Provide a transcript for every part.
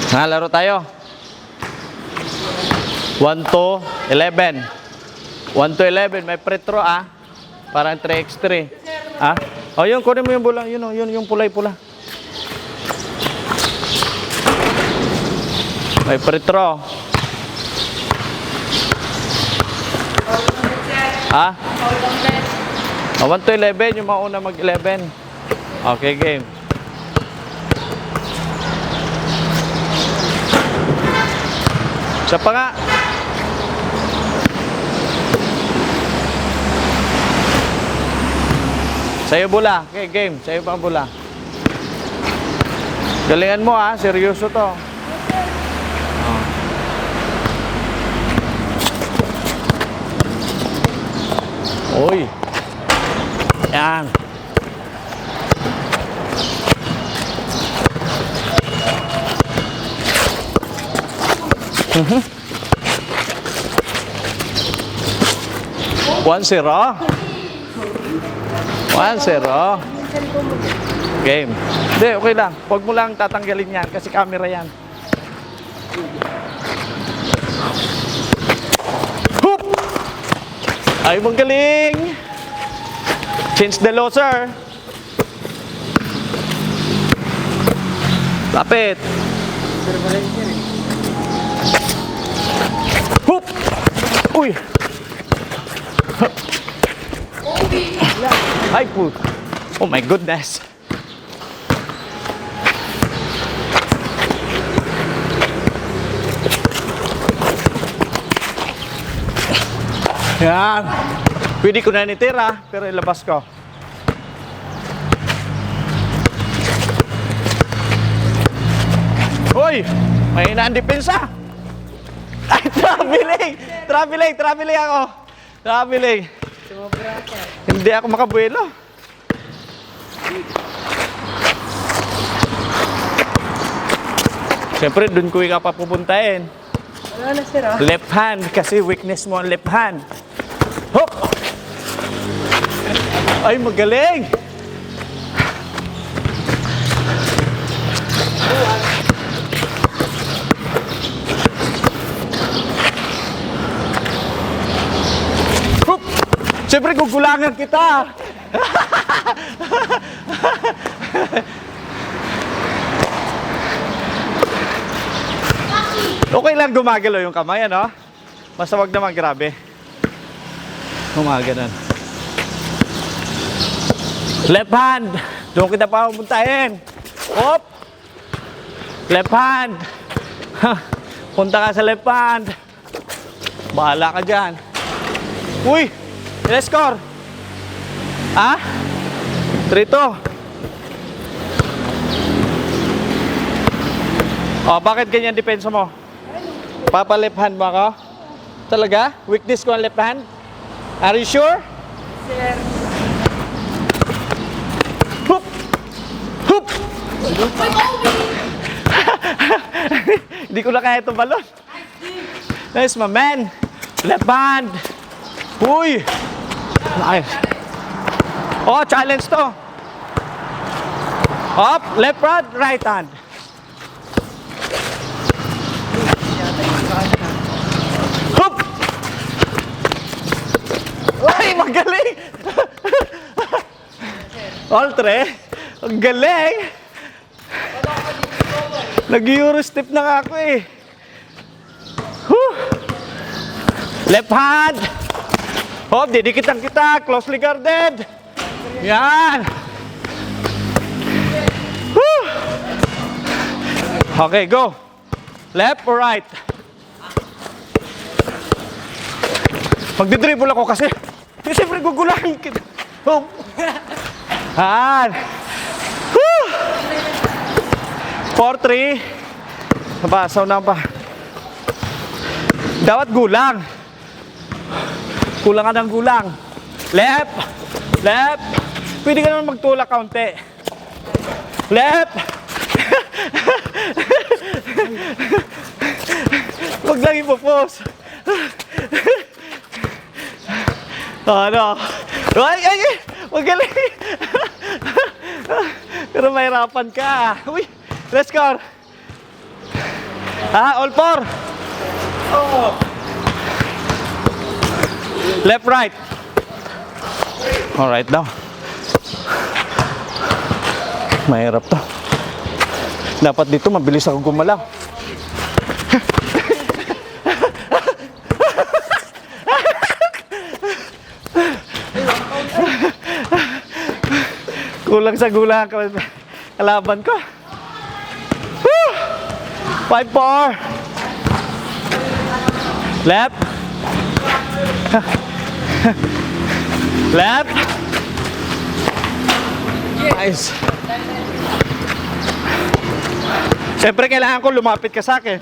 Ha, laro tayo. 1 to 11. 1 to 11. May free throw Parang 3x3. O yun, kunin mo yung bola. Yun o, yun yung pulay-pula. May free throw. 1 to 11. Yung mauna mag-11. Okay, game. Isa pa nga. Sa'yo bola. Okay, game. Sa'yo pa ang bola. Galingan mo seryoso to. Uy. Yan. One zero. 1-0. Game. Hindi, okay lang. Huwag mo lang tatanggalin yan kasi camera yan. Hoop! Ay, magaling! Change the loser. Lapit. Hoop! Uy! Ay po. Oh my goodness. Yan. Pwede ko na nitira, pero ilabas ko. Hoy! Mahina ang depensa. Ay, traveling ako. Traveling. Hindi ako makabuelo. Siyempre, dun ko ikaw papupuntahin. Wala na sir Left hand, kasi weakness mo ang left hand. Hop! Ay, magaling! Hop! Siyempre, gugulangan kita! Okay lang gumagalaw yung kamay, ano? Basta wag naman grabe. Gumaganon. Left hand. Doon kita pa pumuntahin. Hop! Left hand. Punta ka sa left hand. Bahala ka dyan. Uy! Ilang score? 3-2. Bakit ganyan depensa mo? Papa left hand mo ako? Talaga? Weakness ko ang left hand? Are you sure? sir. Hoop! Hoop! Hindi ko na kaya itong balon. Nice, my man. Left hand. Uy! Nice. Oh, challenge to. Up, left hand, right hand. Hoop! Ay, magaling! All three. Ang galing! Nag-euro step na nga ako eh. Whew. Left hand. Hop, didikitan kita. Closely guarded. Yan. Whew. Okay, go. Left or right? Magdidribble ako kasi. Siyempre gugulahin kita. Hop. Han. 4-3. Nabasaw na pa. Dapat gulang. Kulang ka ng gulang. Left. Left. Pwede ka naman magtulak kaunti. Left. Huwag lang ipopose. Ano? Ay! Magaling. Pero mahirapan ka. Uy, let's go. All four. Left, right. Alright daw. Mahirap to. Dapat dito mabilis ako gumalaw. Kulang sa gula kalaban ko. Woo! 5-4. Left. Left. Nice. Siyempre kailangan ko lumapit ka sa akin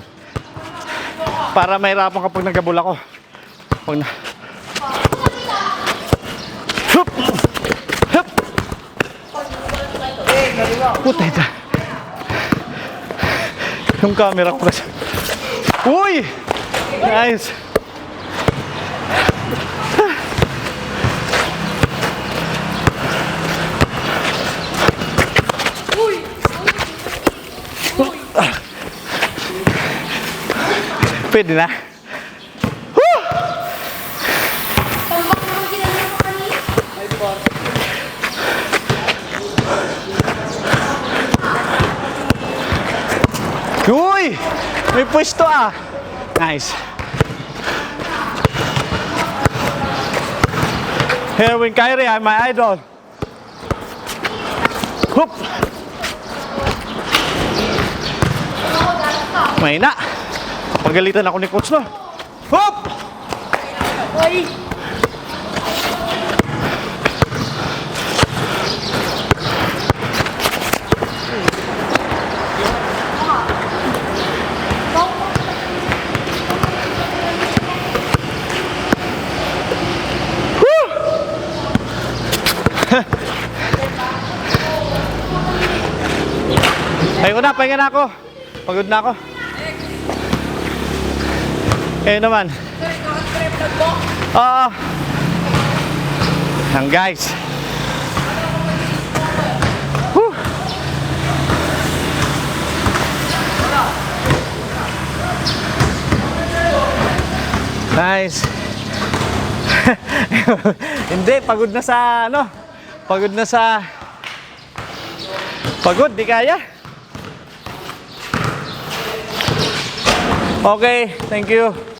para mahirapan kapag nagabula ko. Pag na... Hup! Hup! Puta ito. Yung camera ko kasi. Uy! Nice. Pwede na. Woo! Tambak naman ginagawa mo kanina. Uy! May pwesto ah. Nice. Erwin Kyrie, I'm my idol. Hup! Mahina. Pagalitan ako ni coach no. Hup! Ay! Ayoko na, pahinga na ako. Pagod na ako. Kayo naman. Oo. Yan guys. Whew. Nice. Hindi, pagod na sa ano. Pagod na sa... Pagod, di kaya. Okay, thank you.